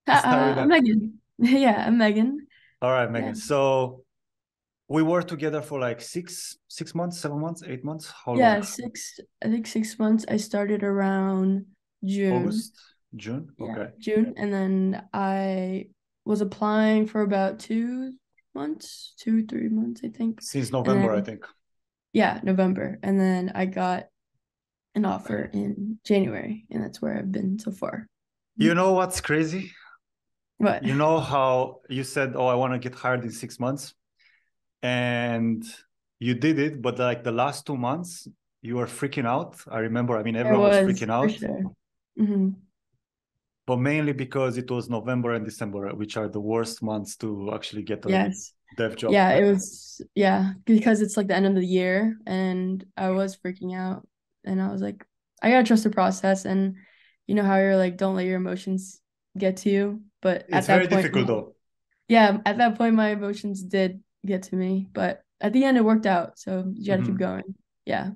Let's start with I'm that. Megan. Yeah, I'm Megan. All right, Yeah. Megan. So we were together for like 6 months, 7 months, 8 months. How long? Yeah, I think 6 months. I started around June. August, June. Yeah, Okay. June. And then I was applying for about 2 months, 3 months, I think. Since And November, I then, think. yeah, November. And then I got an offer in January, and that's where I've been so far. You know what's crazy? But You know how you said, "Oh, I want to get hired in 6 months," and you did it, but like the last 2 months, you were freaking out. I remember. I mean, it everyone was was freaking for out, sure. Hmm. but mainly because it was November and December, which are the worst months to actually get a Yes. dev job. Yeah, it was, yeah, because it's like the end of the year and I was freaking out and I was like, I gotta trust the process. And you know how you're like, don't let your emotions get to you. But It's at that very point, difficult though. yeah, at that point, my emotions did get to me. But at the end, it worked out. So you gotta keep Mhm. going. Yeah.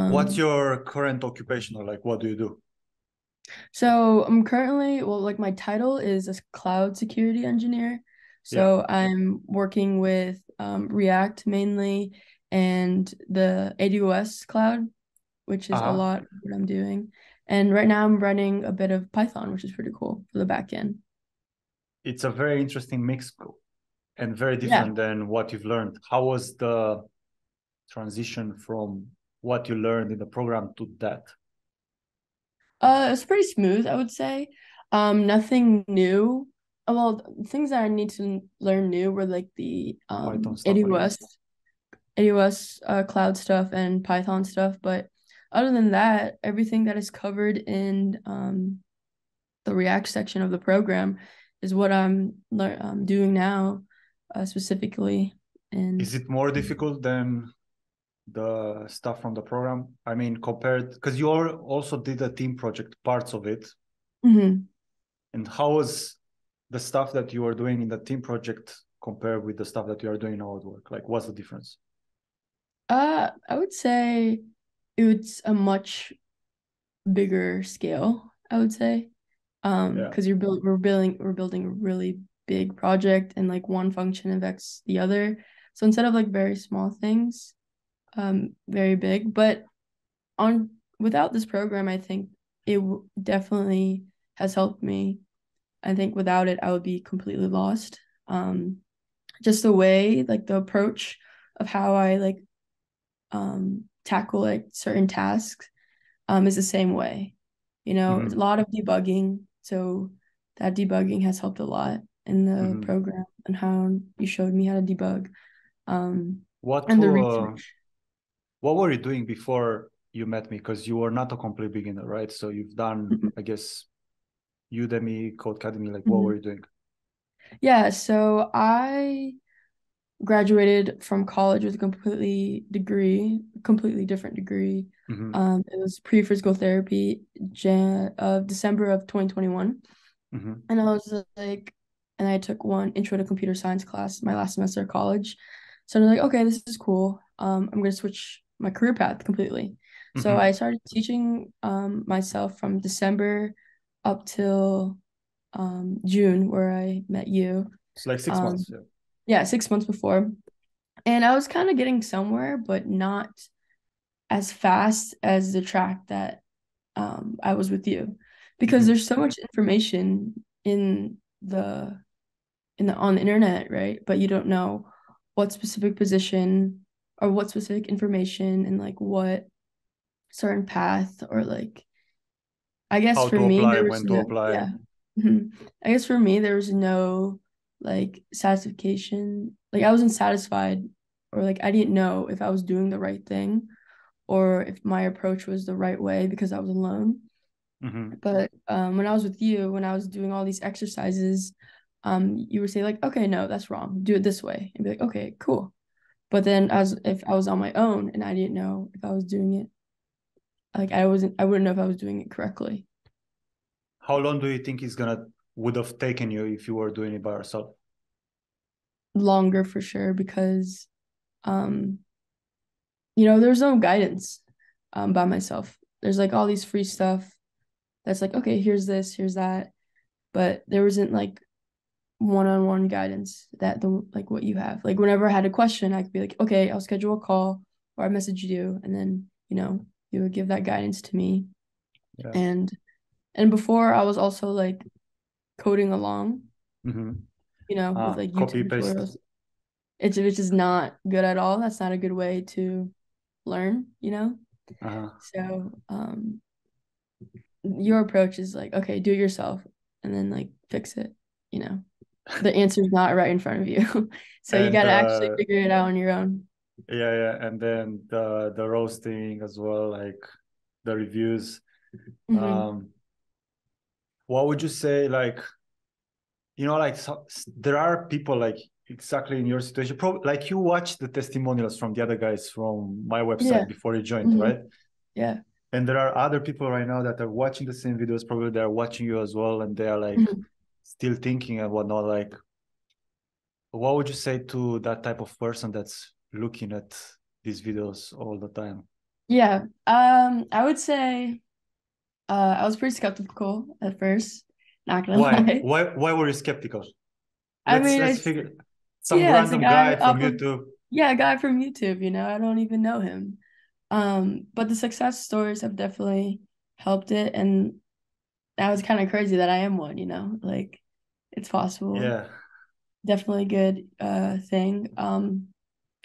What's Um, your current occupation or like what do you do? so I'm currently, well, like my title is a cloud security engineer. Yeah. So I'm working with React mainly and the AWS cloud, which is a Uh-huh. lot of what I'm doing. And right now I'm running a bit of Python, which is pretty cool for the back end. It's a very interesting mix and very Yeah. different than what you've learned. How was the transition from what you learned in the program to that? It's pretty smooth, I would say. Nothing new. Well, things that I need to learn new were like the Python stuff, I AWS guess. AWS cloud stuff and Python stuff. But other than that, everything that is covered in the React section of the program is what I'm doing now, specifically. Is And it more difficult than the stuff from the program? I mean, compared because you also did a team project, parts of it. mhm. And how was the stuff that you were doing in the team project compared with the stuff that you are doing now at work? Like, what's the difference? I would say it's a much bigger scale, I would say. Yeah. Because we're building a really big project and like one function affects the other. So instead of like very small things, very big. But on without this program, I think definitely has helped me. I think without it, I would be completely lost. Um, just the way, like the approach of how I like tackle like certain tasks is the same way. You know, it's a Mm-hmm. lot of debugging. So that debugging has helped a lot in the Mm-hmm. program and how you showed me how to debug. Um, What and the uh, research. what were you doing before you met me? Because you were not a complete beginner, right? So you've done, Mhm. I guess, Udemy, Codecademy. Like, what were Mhm. you doing? Yeah, so I graduated from college with a completely different degree. Mm-hmm. It was pre-physical therapy, December of 2021. Mm-hmm. And I was like, and I took one intro to computer science class my last semester of college. So I'm like, okay, this is cool. I'm gonna switch my career path completely. So Mm-hmm. I started teaching myself from December up till June, where I met you. It's like six Um, months. Yeah. yeah, 6 months before. And I was kind of getting somewhere, but not as fast as the track that I was with you. Because Mm-hmm. there's so much information in the on the internet, right? But you don't know what specific position or what specific information and like what certain path or like I guess How for to me apply, there was when to no apply. yeah. Mhm. I guess for me there was no like satisfaction. Like I wasn't satisfied or like I didn't know if I was doing the right thing or if my approach was the right way because I was alone. Mm-hmm. But when I was with you, when I was doing all these exercises, you would say like, okay, no, that's wrong. Do it this way. And be like, okay, cool. But then as if I was on my own and I didn't know if I was doing it, like I wouldn't know if I was doing it correctly. How long do you think it's gonna would have taken you if you were doing it by yourself? Longer for sure because um, there's no guidance by myself. There's like all these free stuff that's like, okay, here's this, here's that. but there wasn't like one-on-one guidance that the like what you have. Like whenever I had a question, I could be like, okay, I'll schedule a call or I message you, and then you would give that guidance to me. Yeah. And before I was also like coding along, Mm-hmm. with like Copy YouTube paste. tutorials. It's just not good at all. That's not a good way to learn. Uh-huh. So your approach is like, okay, do it yourself and then like fix it, you know. The answer's not right in front of you. So you And gotta actually figure it out on your own. yeah, and then the roasting as well, like the reviews. Mm-hmm. Um, what would you say, like, like there are people like exactly in your situation, probably like you watch the testimonials from the other guys from my Yeah. website before you joined, Mm-hmm. right? Yeah. And there are other people right now that are watching the same videos, probably they're watching you as well, and they are like Mm-hmm. still thinking and whatnot. Like, what would you say to that type of person that's looking at these videos all the time? Yeah. I would say I was pretty skeptical at first, not gonna Why? lie. Why were you skeptical? I Let's mean, let's figure some yeah, it's a random guy guy from off of YouTube. yeah, a guy from YouTube, I don't even know him. But the success stories have definitely helped it, and that was kind of crazy that I am one. Like it's possible. Yeah, Definitely a good thing. And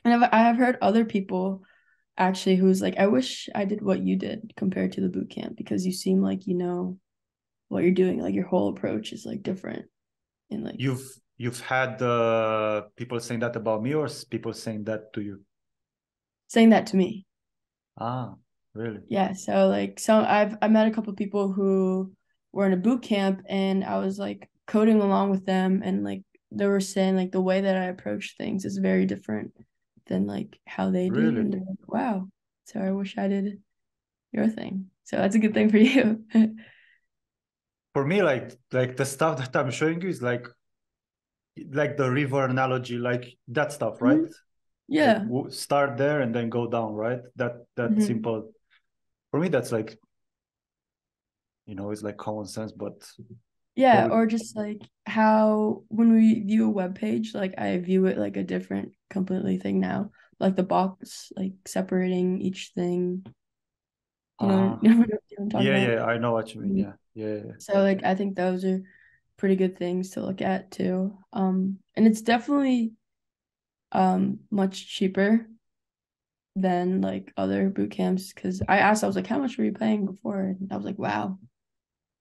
I have heard other people actually who's like, I wish I did what you did compared to the boot camp because you seem like you know what you're doing. Like your whole approach is like different and like you've had people saying that about me, or people saying that to you? saying that to me. Ah, really? Yeah, so like I met a couple of people who were in a boot camp and I was like coding along with them and like they were saying like the way that I approach things is very different than like how they do Really? and they're like, wow. So I wish I did your thing. So that's a good thing for you. For me, like the stuff that I'm showing you is like the river analogy, like that stuff, right? Mhm. Like Yeah. start there and then go down, right? That Mhm. simple. For me, that's like it's like common sense, but Yeah, probably or just like how when we view a web page, like I view it like a different completely thing now. Like the box, like separating each thing. You know, uh-huh. you know what I'm talking Yeah, about? yeah, I know what you mean. Mhm. Yeah, yeah, yeah. So like I think those are pretty good things to look at too. And it's definitely much cheaper than like other boot camps because I asked, I was like, how much were you paying before? And I was like, wow,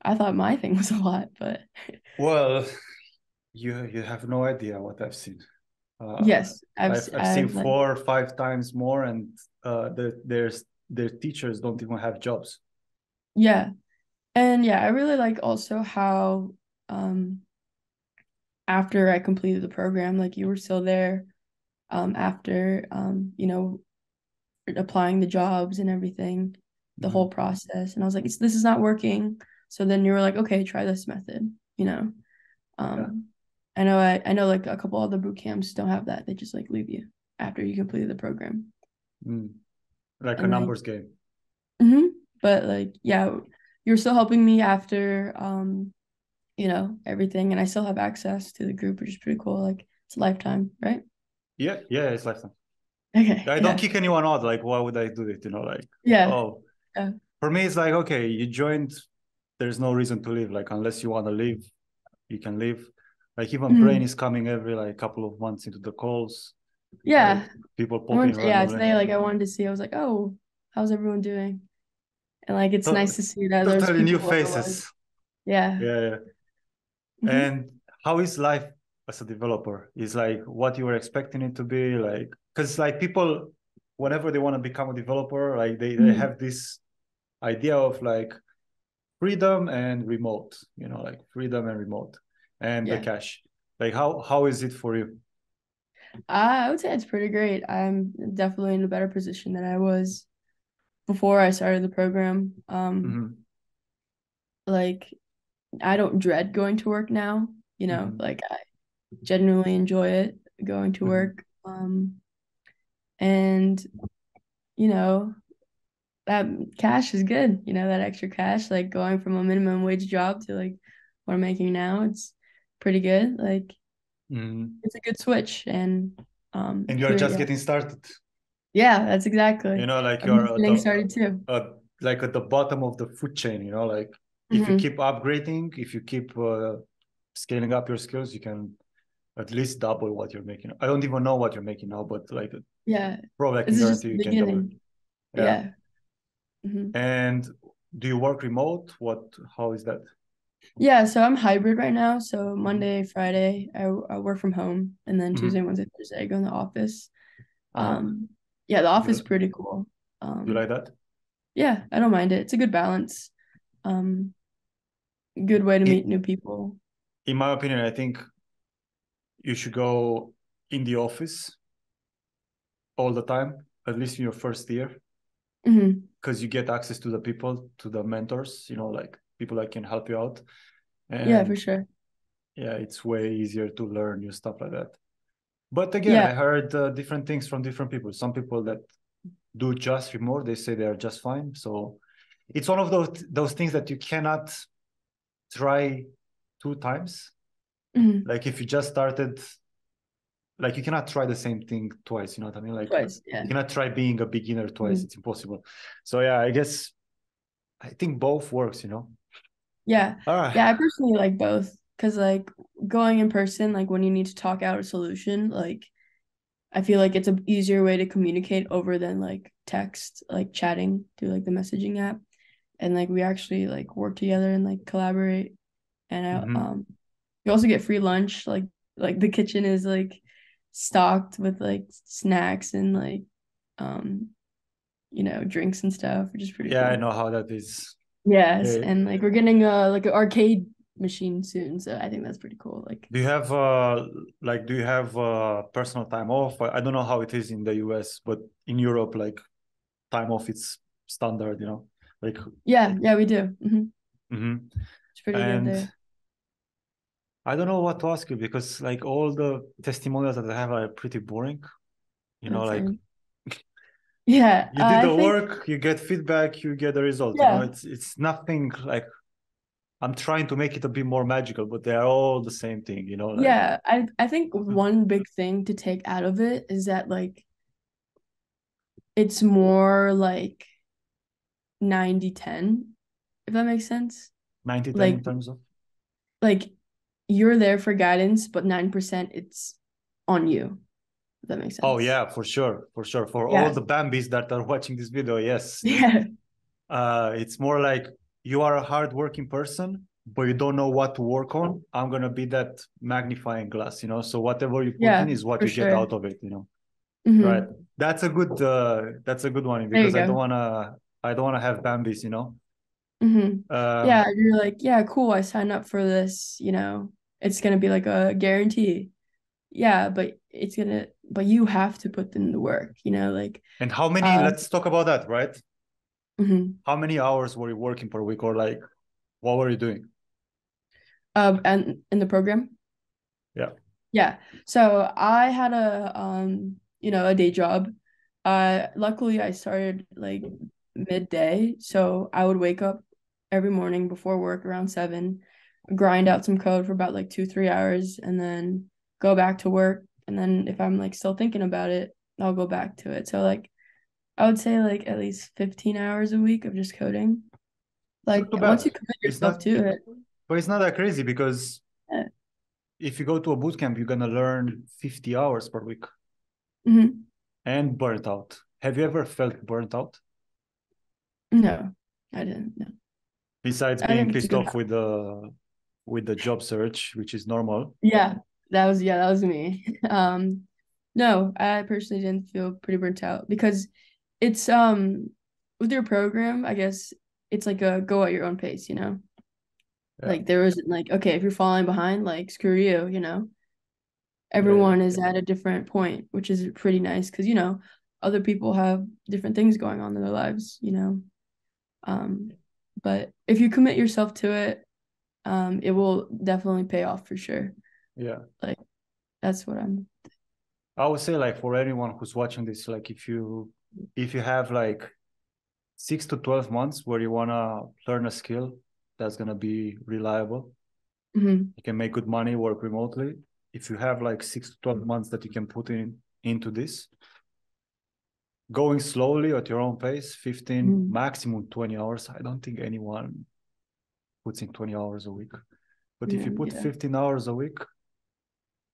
I thought my thing was a lot, but Well, you have no idea what I've seen. Uh, yes, I've I've seen I've like 4 or 5 times more, and their teachers don't even have jobs. yeah. And yeah, I really like also how um after I completed the program, like you were still there after applying the jobs and everything, the whole Mhm. process. And I was like, this is not working. So then you were like, okay, try this method. Yeah. Um, I know like a couple other boot camps don't have that. They just like leave you after you completed the program. Mm. Like a And like, numbers game. but like, yeah, you're still helping me after everything. And I still have access to the group, which is pretty cool. Like it's a lifetime, right? Yeah, yeah, it's lifetime. Okay, I don't yeah. kick anyone out. Like, why would I do it? Like, Yeah. oh, Yeah. for me, it's like, okay, you joined. There's no reason to leave. Like, unless you want to leave, you can leave. Like, even Brain Mhm. is coming every like couple of months into the calls. Like, Yeah. people popping Yeah, randomly. today like I wanted to see, I was like, oh, how's everyone doing? And like it's To- nice to see that there's Totally new people otherwise. faces. Yeah. Yeah, yeah. Hmm. And how is life as a developer? Is like what you were expecting it to be like? Because like people, whenever they want to become a developer, like they Hmm. have this idea of like freedom and remote, like freedom and remote and the Yeah. cash. Like how is it for you? I would say it's pretty great. I'm definitely in a better position than I was before I started the program. Mm-hmm. Like I don't dread going to work now, Mm-hmm. like I genuinely enjoy it going to Mm-hmm. work. And you know, that cash is good, that extra cash, like going from a minimum wage job to like what I'm making now, it's pretty good. Like Mhm. it's a good switch, and And you are here, just yeah, getting started. yeah, that's exactly. Like I'm you're just getting started too. like at the bottom of the food chain. Like if you Hmm. keep upgrading, if you keep scaling up your skills, you can at least double what you're making. I don't even know what you're making now, but like Yeah, probably I can this is just guarantee the you can double it. beginning. Yeah. Yeah. Hmm. And do you work remote? How is that? Yeah, so I'm hybrid right now. So Mhm. Monday, Friday, I work from home, and then Tuesday, Mhm. Wednesday, Thursday, I go in the office. Uh-huh. Um, yeah, the office is You, pretty cool. you like that? Yeah, I don't mind it. It's a good balance. Um, good way to meet In, new people. in my opinion, I think you should go in the office all the time, at least in your first year, Hmm. because you get access to the people, to the mentors, like people that can help you out. Yeah, for And sure. yeah, it's way easier to learn new stuff like that. But again, Yeah. I heard different things from different people. Some people that do just remote, they say they are just fine. So it's one of those things that you cannot try two times. Hmm. Like if you just started, like you cannot try the same thing twice. You know what I mean? Like Twice. you Yeah. cannot try being a beginner twice. Mhm. It's impossible. So yeah, I guess I think both works. Yeah. All right. Yeah, I personally like both because like going in person, like when you need to talk out a solution, like I feel like it's a easier way to communicate over than like text, like chatting through like the messaging app. And like we actually like work together and like collaborate. And Mm-hmm. you also get free lunch. Like the kitchen is like stocked with like snacks and like um drinks and stuff, which is pretty Yeah, I cool. know how that is. Yes, Yeah. and like we're getting like an arcade machine soon, so I think that's pretty cool. Like, Do you have personal time off? I don't know how it is in the US, but in Europe, like time off it's standard. Like yeah, we do. mhm. It's pretty good And there. I don't know what to ask you because like all the testimonials that I have are pretty boring. That's Like fine. Yeah, you did I the think work, you get feedback, you get the result. yeah, It's nothing like I'm trying to make it a bit more magical, but they are all the same thing. Like yeah. I think one big thing to take out of it is that like it's more like 90-10, if that makes sense. 90-10 Like in terms of. like you're there for guidance, but 9% it's on you, if that makes Oh sense. yeah, for sure, for sure. For all Yeah. the Bambis that are watching this video, yes. Yeah. It's more like you are a hardworking person, but you don't know what to work on. I'm gonna be that magnifying glass. So whatever you put in Yeah, is what for you get sure. out of it. Right. Hmm. That's a good one There you because I don't go. wanna I don't wanna have Bambis. Hmm. Yeah, Um, you're like, yeah, cool. I signed up for this, it's gonna be like a guarantee. Yeah, but you have to put in the work, like, and how many? uh, Let's talk about that, right? mhm. How many hours were you working per week, or like what were you doing? And in the program, Yeah. yeah. So I had a day job. Luckily I started like midday, so I would wake up every morning before work around 7, grind out some code for about like 2-3 hours, and then go back to work. And then if I'm like still thinking about it, I'll go back to it. So like I would say like at least 15 hours a week of just coding. It's not Like too once you bad. commit It's yourself not, to it. but it's not that crazy because Yeah. if you go to a boot camp, you're gonna learn 50 hours per week Hmm. and burnt out. Have you ever felt burnt out? No, I didn't. No, Besides I being think it's a pissed good. off with the job search, which is normal. Yeah, that was me. No, I personally didn't feel pretty burnt out because it's with your program, I guess it's like a go at your own pace. Yeah, Like there wasn't like, okay, if you're falling behind, like screw you. yeah, yeah, Everyone is at a different point, which is pretty nice because other people have different things going on in their lives. Um, but if you commit yourself to it, it will definitely pay off for sure. yeah. Like that's what I'm. I would say like for anyone who's watching this, like if you have like 6 to 12 months where you wanna learn a skill that's gonna be reliable, You can make good money, work remotely. If you have like 6 to 12 months that you can put into this, going slowly at your own pace, 15, maximum 20 hours. I don't think anyone puts in 20 hours a week. But if you put 15 hours a week,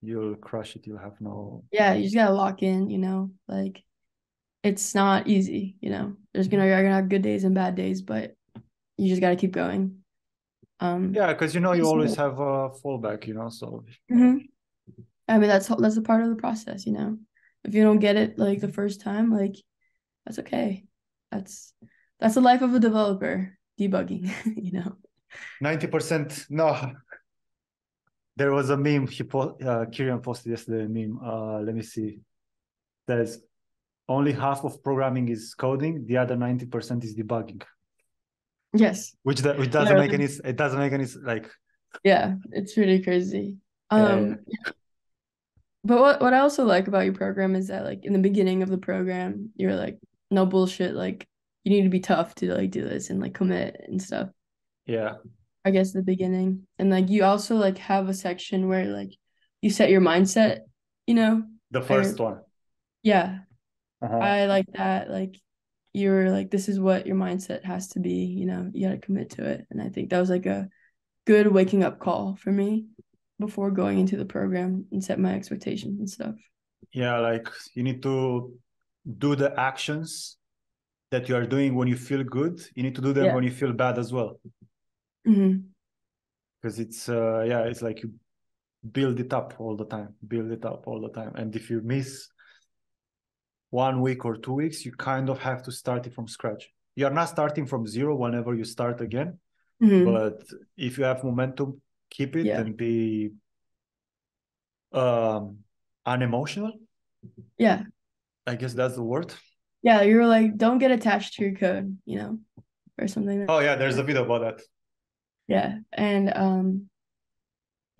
you'll crush it. You'll have no... Yeah, you just gotta lock in, like it's not easy, you're gonna have good days and bad days, but you just gotta keep going. Yeah, because you always have a fallback, so I mean that's a part of the process, if you don't get it like the first time, like that's okay. That's the life of a developer, debugging. 90%. No, there was a meme Kieran posted yesterday, a meme. Let me see. There's only half of programming is coding, the other 90% is debugging. Yes. Which doesn't make any... It doesn't make any like... Yeah, it's really crazy. But what I also like about your program is that like in the beginning of the program, you're like, no bullshit, like you need to be tough to like do this and like commit and stuff. Yeah. I guess the beginning. And like you also like have a section where like you set your mindset, The first one. Yeah. I like that. Like you're like, this is what your mindset has to be, you gotta commit to it. And I think that was like a good waking up call for me before going into the program and set my expectations and stuff. Yeah, like you need to do the actions that you are doing when you feel good. You need to do them when you feel bad as well. Because it's it's like you build it up all the time, and if you miss 1 week or 2 weeks, you kind of have to start it from scratch. You're not starting from zero whenever you start again, but if you have momentum, keep it and be unemotional. Yeah, I guess that's the word. Yeah, you're like, don't get attached to your code, or something. Oh yeah, there's a video about that. Yeah, and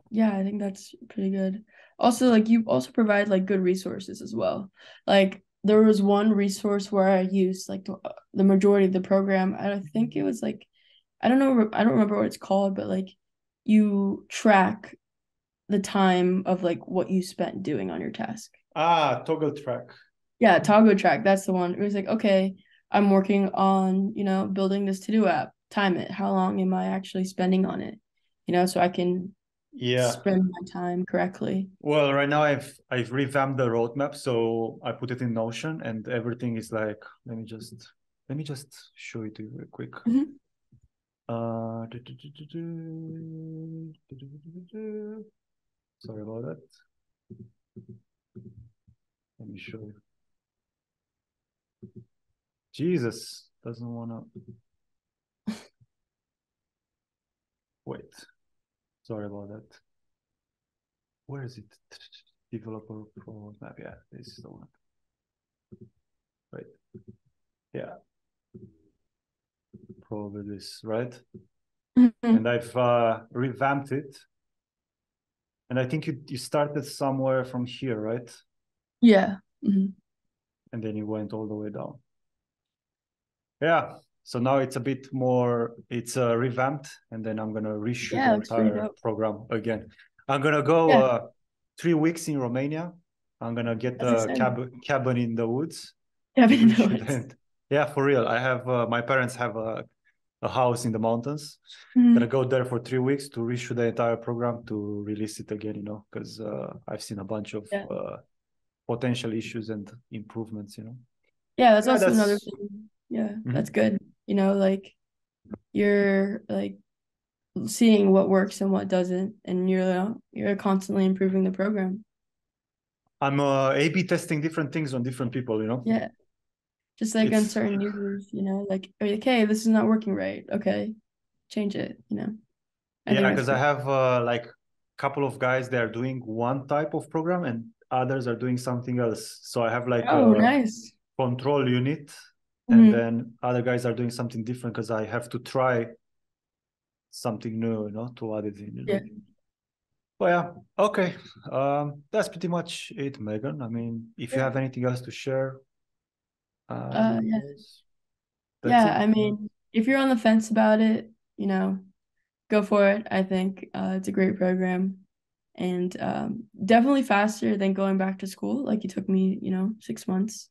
yeah, I think that's pretty good. Also, like you also provide like good resources as well. Like there was one resource where I used like the majority of the program. I think it was like, I don't know, I don't remember what it's called, but like you track the time of like what you spent doing on your task. Toggle track. Yeah, Toggle track. That's the one. It was like, okay, I'm working on, building this to-do app. Time it. How long am I actually spending on it? So I can spend my time correctly. Well, right now I've revamped the roadmap, so I put it in Notion, and everything is like, let me just show it to you real quick. Sorry about that. Let me show you. Jesus, doesn't want to... Wait. Sorry about that. Where is it? Developer roadmap. Yeah, this is the one. Right. Yeah. Probably this, right? And I've revamped it. And I think you started somewhere from here, right? Yeah. And then you went all the way down. Yeah. So now it's a bit more, it's revamped, and then I'm going to reshoot the entire program again. I'm going to go 3 weeks in Romania. I'm going to get the cabin in the woods. Cabin in the woods. Yeah, for real. I have, my parents have a house in the mountains. Gonna go there for 3 weeks to reshoot the entire program to release it again, because I've seen a bunch of potential issues and improvements, Yeah, that's also another thing. Yeah, that's good. Like you're like seeing what works and what doesn't, and you're constantly improving the program. I'm A/B testing different things on different people, Yeah. Just like on certain users, like, okay, this is not working right. Okay, change it, Yeah, because I have like a couple of guys that are doing one type of program and others are doing something else. So I have like nice control unit, and then other guys are doing something different because I have to try something new, to add it in. Yeah. Well, yeah. Okay. That's pretty much it, Megan. I mean, if you have anything else to share, yeah. That's it. I mean, if you're on the fence about it, go for it. I think it's a great program, and definitely faster than going back to school. Like it took me, 6 months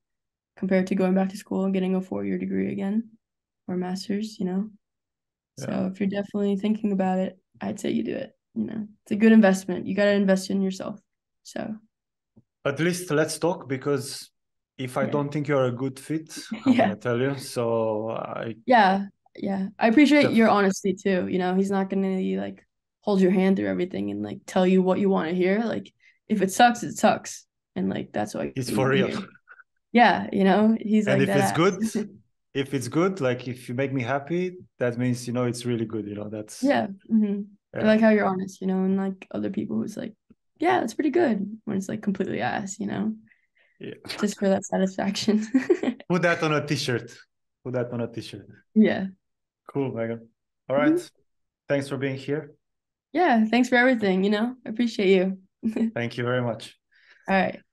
compared to going back to school and getting a 4-year degree again or master's. So Yeah. if you're definitely thinking about it, I'd say you do it. It's a good investment. You got to invest in yourself. So At least let's talk, because if I yeah. don't think you're a good fit, I'm Yeah. gonna tell you. So Yeah. Yeah. I appreciate def your honesty too. He's not gonna like hold your hand through everything and like tell you what you want to hear. Like if it sucks, it sucks. And like that's what it's you for need to real. hear. Yeah, he's And like if that it's ass. good, like if you make me happy, that means it's really good. That's Yeah. I yeah. like how you're honest, and like other people who's like, yeah, it's pretty good when it's like completely ass. Yeah. Just for that satisfaction. Put that on a t-shirt. Put that on a t-shirt. Yeah. Cool, Megan. All Mhm. right. Thanks for being here. Yeah. Thanks for everything, I appreciate you. Thank you very much. All right.